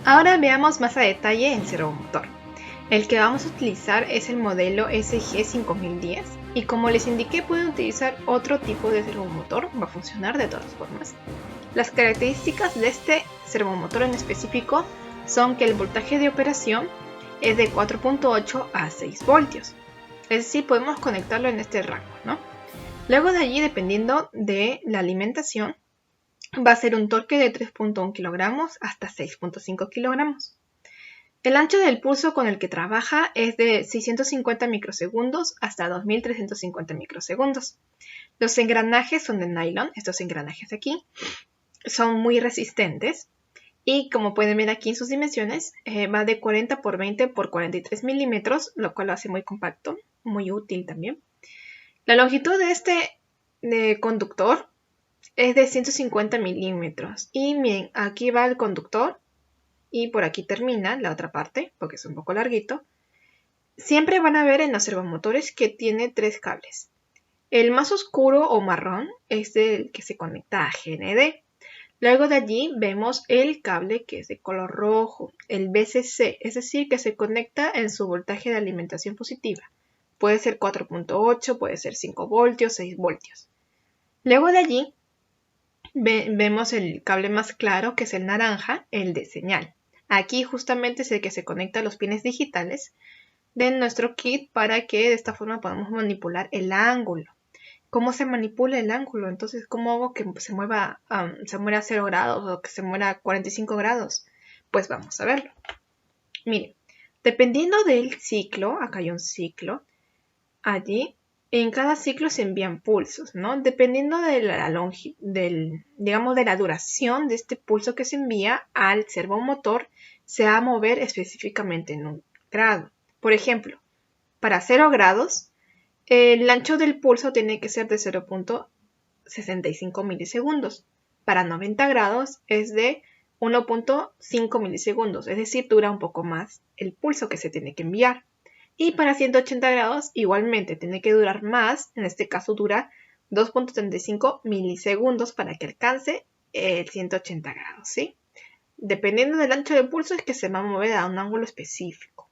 Ahora veamos más a detalle el servomotor. El que vamos a utilizar es el modelo SG5010 y como les indiqué pueden utilizar otro tipo de servomotor, va a funcionar de todas formas. Las características de este servomotor en específico son que el voltaje de operación es de 4.8 a 6 voltios, es decir, podemos conectarlo en este rango, ¿no? Luego de allí, dependiendo de la alimentación, va a ser un torque de 3.1 kilogramos hasta 6.5 kilogramos. El ancho del pulso con el que trabaja es de 650 microsegundos hasta 2350 microsegundos. Los engranajes son de nylon, estos engranajes aquí son muy resistentes y como pueden ver aquí en sus dimensiones va de 40 por 20 por 43 milímetros, lo cual lo hace muy compacto, muy útil también. La longitud de este conductor es de 150 milímetros y bien, aquí va el conductor y por aquí termina la otra parte porque es un poco larguito. Siempre van a ver en los servomotores que tiene 3 cables. El más oscuro o marrón es el que se conecta a GND. Luego de allí vemos el cable que es de color rojo, el VCC, es decir, que se conecta en su voltaje de alimentación positiva. Puede ser 4.8, puede ser 5 voltios, 6 voltios. Luego de allí vemos el cable más claro, que es el naranja, el de señal. Aquí justamente es el que se conecta a los pines digitales de nuestro kit para que de esta forma podamos manipular el ángulo. ¿Cómo se manipula el ángulo? Entonces, ¿cómo hago que se mueva a 0 grados o que se mueva a 45 grados? Pues vamos a verlo. Miren, dependiendo del ciclo, acá hay un ciclo, allí en cada ciclo se envían pulsos, ¿no? Dependiendo de de la duración de este pulso que se envía al servomotor, se va a mover específicamente en un grado. Por ejemplo, para 0 grados, el ancho del pulso tiene que ser de 0.65 milisegundos. Para 90 grados es de 1.5 milisegundos, es decir, dura un poco más el pulso que se tiene que enviar. Y para 180 grados igualmente tiene que durar más, en este caso dura 2.35 milisegundos para que alcance el 180 grados, ¿sí? Dependiendo del ancho del pulso es que se va a mover a un ángulo específico.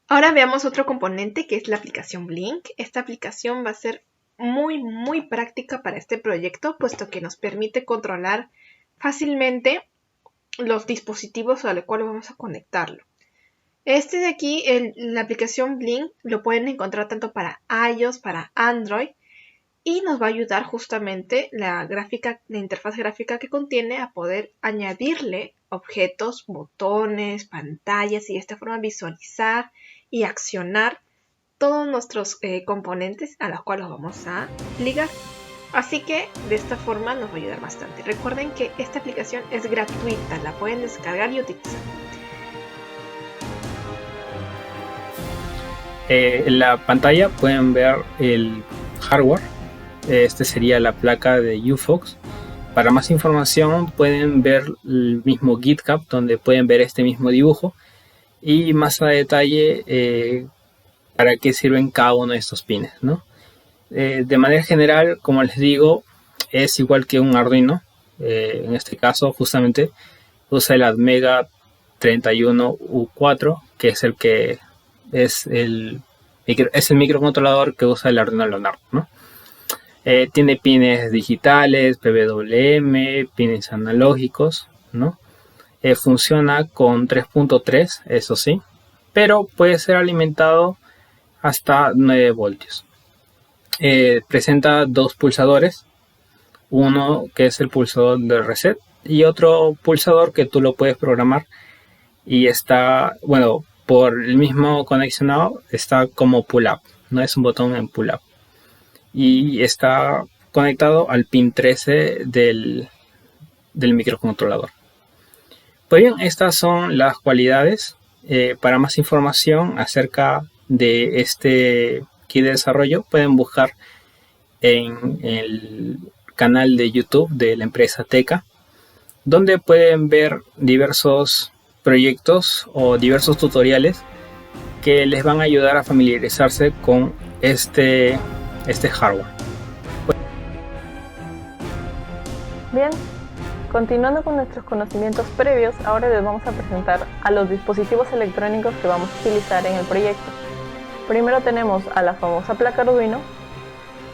Ahora veamos otro componente que es la aplicación Blink. Esta aplicación va a ser muy práctica para este proyecto, puesto que nos permite controlar fácilmente los dispositivos a los cuales vamos a conectarlo. Este de aquí, la aplicación Blink, lo pueden encontrar tanto para iOS, para Android, y nos va a ayudar justamente la interfaz gráfica que contiene a poder añadirle objetos, botones, pantallas y de esta forma visualizar y accionar todos nuestros componentes a los cuales vamos a ligar. Así que de esta forma nos va a ayudar bastante. Recuerden que esta aplicación es gratuita, la pueden descargar y utilizar. En la pantalla pueden ver el hardware. Este sería la placa de UFOX. Para más información pueden ver el mismo GitHub, donde pueden ver este mismo dibujo y más a detalle para qué sirven cada uno de estos pines, ¿no? De manera general, como les digo, es igual que un Arduino. En este caso justamente usa el Atmega 31U4, que es el microcontrolador que usa el Arduino Leonardo, ¿no? Tiene pines digitales, PWM, pines analógicos, ¿no? Funciona con 3.3, eso sí, pero puede ser alimentado hasta 9 voltios. Presenta 2 pulsadores, uno que es el pulsador de reset y otro pulsador que tú lo puedes programar y está, bueno, por el mismo conexionado está como pull up, no es un botón en pull up y está conectado al pin 13 del microcontrolador. Pues bien, estas son las cualidades. Para más información acerca de este kit de desarrollo pueden buscar en el canal de YouTube de la empresa Teca, donde pueden ver diversos proyectos o diversos tutoriales que les van a ayudar a familiarizarse con este hardware. Bien, Continuando con nuestros conocimientos previos, ahora les vamos a presentar a los dispositivos electrónicos que vamos a utilizar en el proyecto. Primero tenemos a la famosa placa Arduino,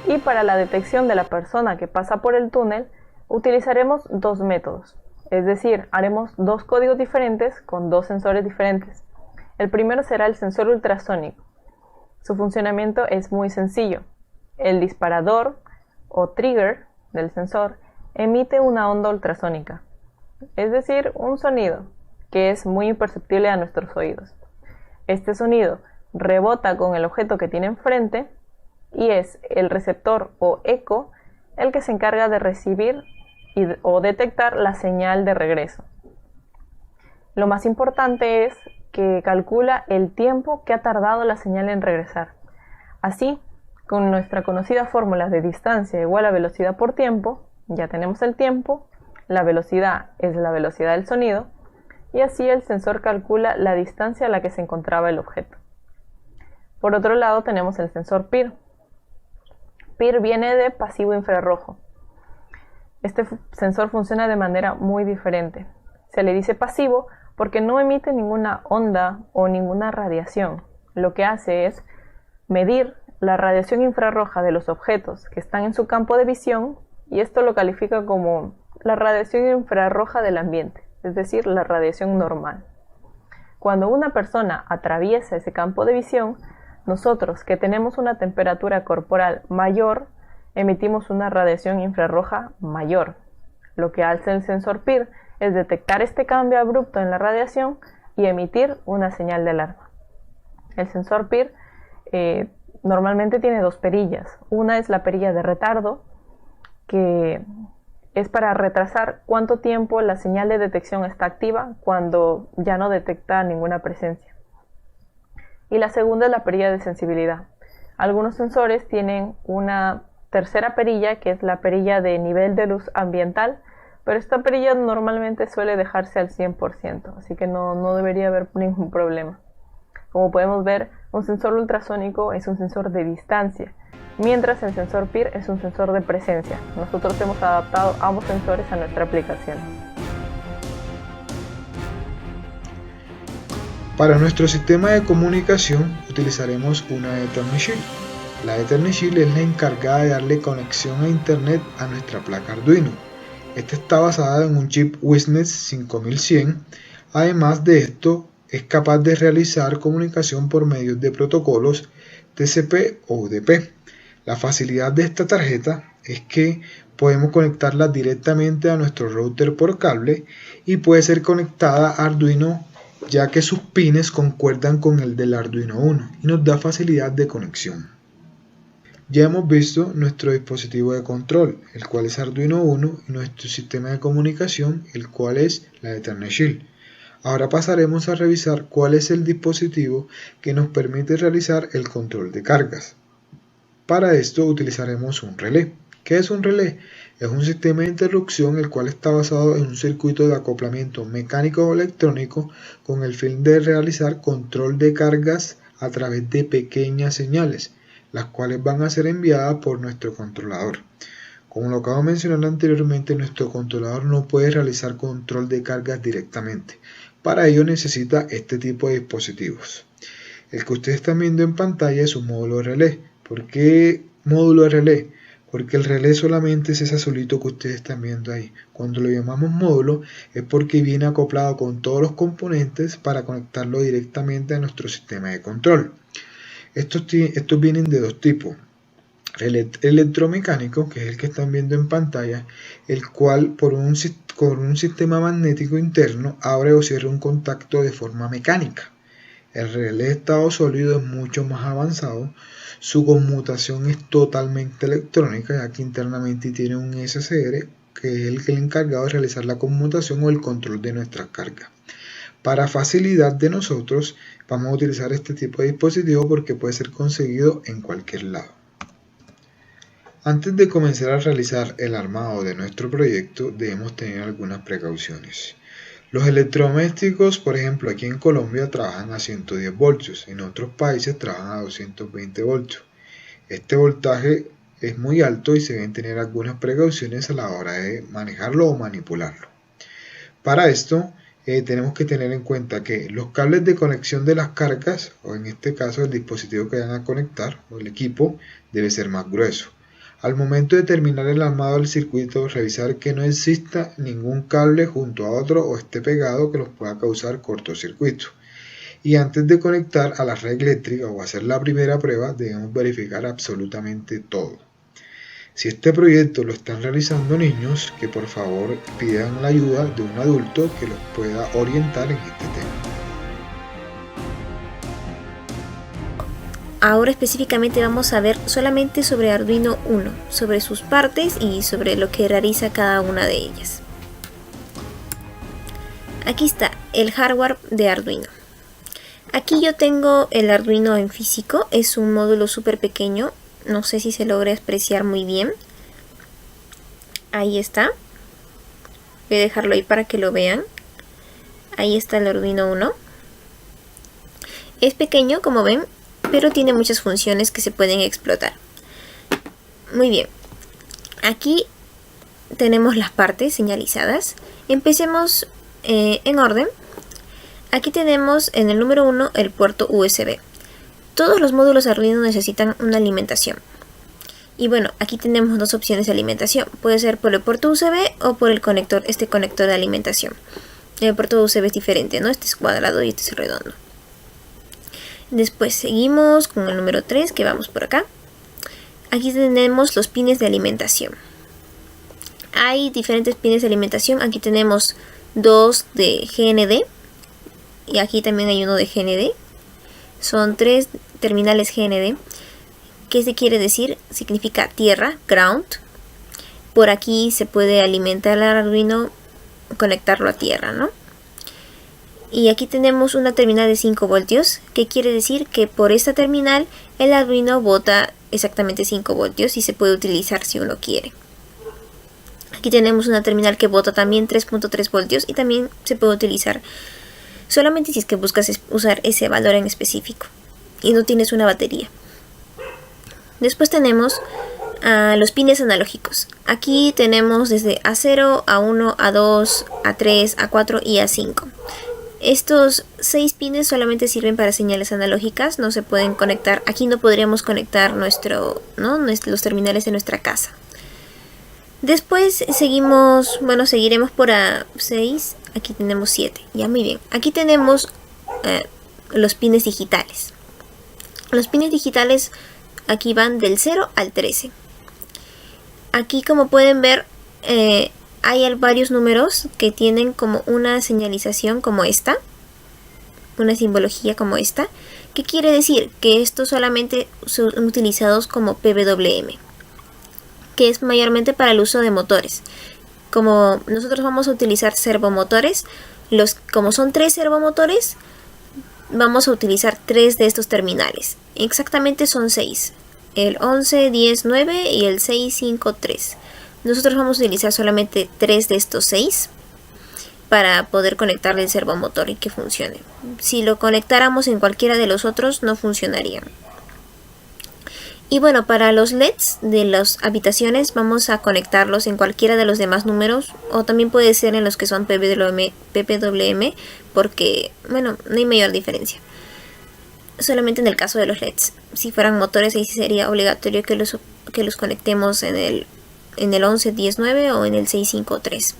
y para la detección de la persona que pasa por el túnel utilizaremos dos métodos, es decir, haremos dos códigos diferentes con dos sensores diferentes. El primero será el sensor ultrasónico. Su funcionamiento es muy sencillo. El disparador o trigger del sensor emite una onda ultrasónica, es decir, un sonido que es muy imperceptible a nuestros oídos. Este sonido rebota con el objeto que tiene enfrente y es el receptor o eco el que se encarga de recibir o detectar la señal de regreso. Lo más importante es que calcula el tiempo que ha tardado la señal en regresar. Así, con nuestra conocida fórmula de distancia igual a velocidad por tiempo, ya tenemos el tiempo, la velocidad es la velocidad del sonido, y así el sensor calcula la distancia a la que se encontraba el objeto. Por otro lado tenemos el sensor PIR. PIR viene de pasivo infrarrojo. Este sensor funciona de manera muy diferente. Se le dice pasivo porque no emite ninguna onda o ninguna radiación. Lo que hace es medir la radiación infrarroja de los objetos que están en su campo de visión, y esto lo califica como la radiación infrarroja del ambiente, es decir, la radiación normal. Cuando una persona atraviesa ese campo de visión, nosotros, que tenemos una temperatura corporal mayor, emitimos una radiación infrarroja mayor. Lo que hace el sensor PIR es detectar este cambio abrupto en la radiación y emitir una señal de alarma. El sensor PIR normalmente tiene dos perillas. Una es la perilla de retardo, que es para retrasar cuánto tiempo la señal de detección está activa cuando ya no detecta ninguna presencia. Y la segunda es la perilla de sensibilidad. Algunos sensores tienen una tercera perilla, que es la perilla de nivel de luz ambiental, pero esta perilla normalmente suele dejarse al 100%, así que no debería haber ningún problema. Como podemos ver, un sensor ultrasónico es un sensor de distancia, mientras el sensor PIR es un sensor de presencia. Nosotros hemos adaptado ambos sensores a nuestra aplicación. Para nuestro sistema de comunicación utilizaremos una Ethernet Shield. La Ethernet Shield es la encargada de darle conexión a internet a nuestra placa Arduino. Esta está basada en un chip Wisnet 5100. Además de esto, es capaz de realizar comunicación por medio de protocolos TCP o UDP. La facilidad de esta tarjeta es que podemos conectarla directamente a nuestro router por cable y puede ser conectada a Arduino, ya que sus pines concuerdan con el del Arduino Uno y nos da facilidad de conexión. Ya hemos visto nuestro dispositivo de control, el cual es Arduino Uno, y nuestro sistema de comunicación, el cual es la Ethernet Shield. Ahora pasaremos a revisar cuál es el dispositivo que nos permite realizar el control de cargas. Para esto utilizaremos un relé. ¿Qué es un relé? Es un sistema de interrupción el cual está basado en un circuito de acoplamiento mecánico o electrónico con el fin de realizar control de cargas a través de pequeñas señales, las cuales van a ser enviadas por nuestro controlador. Como lo acabo de mencionar anteriormente, nuestro controlador no puede realizar control de cargas directamente. Para ello necesita este tipo de dispositivos. El que ustedes están viendo en pantalla es un módulo de relé. ¿Por qué módulo de relé? Porque el relé solamente es ese azulito que ustedes están viendo ahí. Cuando lo llamamos módulo es porque viene acoplado con todos los componentes para conectarlo directamente a nuestro sistema de control. Estos vienen de dos tipos. Relé electromecánico, que es el que están viendo en pantalla, el cual con un sistema magnético interno abre o cierra un contacto de forma mecánica. El relé de estado sólido es mucho más avanzado. Su conmutación es totalmente electrónica, ya que internamente tiene un SCR, que es el encargado de realizar la conmutación o el control de nuestras cargas. Para facilidad de nosotros, vamos a utilizar este tipo de dispositivo porque puede ser conseguido en cualquier lado. Antes de comenzar a realizar el armado de nuestro proyecto, debemos tener algunas precauciones. Los electrodomésticos, por ejemplo, aquí en Colombia trabajan a 110 voltios, en otros países trabajan a 220 voltios. Este voltaje es muy alto y se deben tener algunas precauciones a la hora de manejarlo o manipularlo. Para esto tenemos que tener en cuenta que los cables de conexión de las cargas, o en este caso el dispositivo que van a conectar o el equipo, debe ser más grueso. Al momento de terminar el armado del circuito, revisar que no exista ningún cable junto a otro o esté pegado que los pueda causar cortocircuito. Y antes de conectar a la red eléctrica o hacer la primera prueba, debemos verificar absolutamente todo. Si este proyecto lo están realizando niños, que por favor pidan la ayuda de un adulto que los pueda orientar en este tema. Ahora específicamente vamos a ver solamente sobre Arduino Uno, sobre sus partes y sobre lo que realiza cada una de ellas. Aquí está el hardware de Arduino. Aquí yo tengo el Arduino en físico, es un módulo súper pequeño, no sé si se logra apreciar muy bien. Ahí está. Voy a dejarlo ahí para que lo vean. Ahí está el Arduino Uno. Es pequeño, como ven, pero tiene muchas funciones que se pueden explotar. Muy bien. Aquí tenemos las partes señalizadas. Empecemos en orden. Aquí tenemos en el número 1 el puerto USB. Todos los módulos Arduino necesitan una alimentación. Y bueno, aquí tenemos dos opciones de alimentación. Puede ser por el puerto USB o por el conector, este conector de alimentación. El puerto USB es diferente, ¿no? Este es cuadrado y este es redondo. Después seguimos con el número 3, que vamos por acá. Aquí tenemos los pines de alimentación. Hay diferentes pines de alimentación. Aquí tenemos dos de GND. Y aquí también hay uno de GND. Son 3 terminales GND. ¿Qué se quiere decir? Significa tierra, ground. Por aquí se puede alimentar el Arduino, conectarlo a tierra, ¿no? Y aquí tenemos una terminal de 5 voltios. ¿Qué quiere decir? Que por esta terminal el Arduino bota exactamente 5 voltios y se puede utilizar si uno quiere. Aquí tenemos una terminal que bota también 3.3 voltios y también se puede utilizar solamente si es que buscas usar ese valor en específico y no tienes una batería. Después tenemos los pines analógicos. Aquí tenemos desde A0, A1, A2, A3, A4 y A5. Estos 6 pines solamente sirven para señales analógicas, no se pueden conectar. Aquí no podríamos conectar los terminales de nuestra casa. Después seguiremos por A6. Aquí tenemos 7, ya muy bien. Aquí tenemos los pines digitales. Los pines digitales aquí van del 0 al 13. Aquí, como pueden ver, hay varios números que tienen como una señalización como esta. Una simbología como esta. ¿Qué quiere decir? Que estos solamente son utilizados como PWM, que es mayormente para el uso de motores. Como nosotros vamos a utilizar servomotores, como son 3 servomotores, vamos a utilizar 3 de estos terminales. Exactamente son 6. El 11, 10, 9 y el 6, 5, 3. Nosotros vamos a utilizar solamente 3 de estos 6 para poder conectarle el servomotor y que funcione. Si lo conectáramos en cualquiera de los otros, no funcionarían. Y bueno, para los LEDs de las habitaciones vamos a conectarlos en cualquiera de los demás números, o también puede ser en los que son PWM, porque bueno, no hay mayor diferencia. Solamente en el caso de los LEDs. Si fueran motores, ahí sí sería obligatorio que los conectemos en el 11, 10, 9 o en el 6, 5, 3.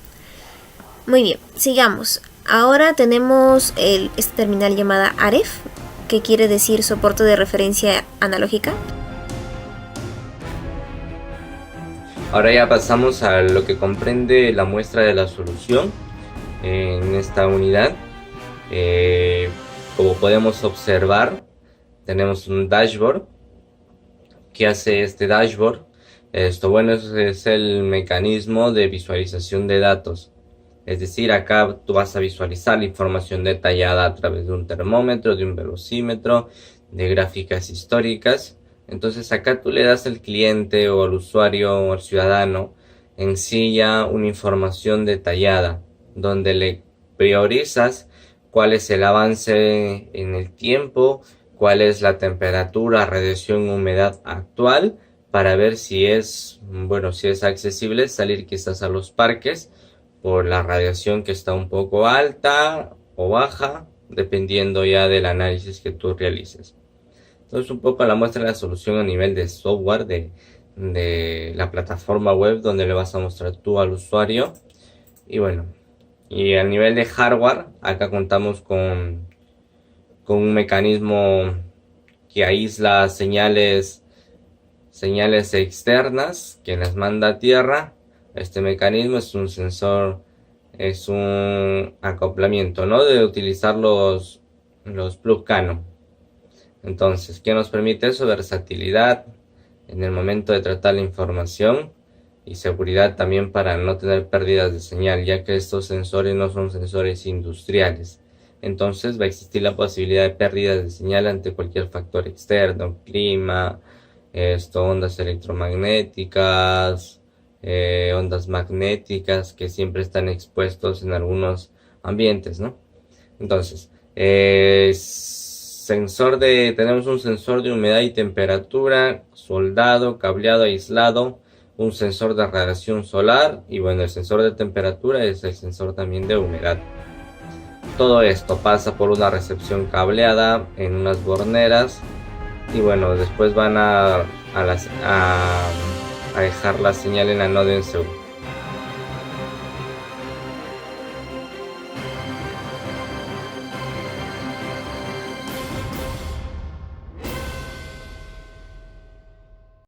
Muy bien, sigamos. Ahora tenemos esta terminal llamada AREF, que quiere decir soporte de referencia analógica. Ahora ya pasamos a lo que comprende la muestra de la solución en esta unidad. Como podemos observar, tenemos un dashboard. ¿Qué hace este dashboard? Bueno, es el mecanismo de visualización de datos. Es decir, acá tú vas a visualizar la información detallada a través de un termómetro, de un velocímetro, de gráficas históricas. Entonces acá tú le das al cliente o al usuario o al ciudadano en sí ya una información detallada, donde le priorizas cuál es el avance en el tiempo, cuál es la temperatura, radiación, humedad actual, para ver si es, bueno, si es accesible salir quizás a los parques por la radiación que está un poco alta o baja, dependiendo ya del análisis que tú realices. Entonces un poco la muestra de la solución a nivel de software de la plataforma web donde le vas a mostrar tú al usuario. Y bueno, y a nivel de hardware, acá contamos con un mecanismo que aísla señales externas que las manda a tierra. Este mecanismo es un sensor, es un acoplamiento, ¿no? De utilizar los plug Canon. Entonces, ¿qué nos permite eso? Versatilidad en el momento de tratar la información y seguridad también para no tener pérdidas de señal, ya que estos sensores no son sensores industriales. Entonces va a existir la posibilidad de pérdidas de señal ante cualquier factor externo, clima, ondas electromagnéticas, ondas magnéticas que siempre están expuestos en algunos ambientes, ¿no? Entonces, tenemos un sensor de humedad y temperatura, soldado, cableado, aislado, un sensor de radiación solar y bueno, el sensor de temperatura es el sensor también de humedad. Todo esto pasa por una recepción cableada en unas borneras y bueno, después van a dejar la señal en la node en Seúl.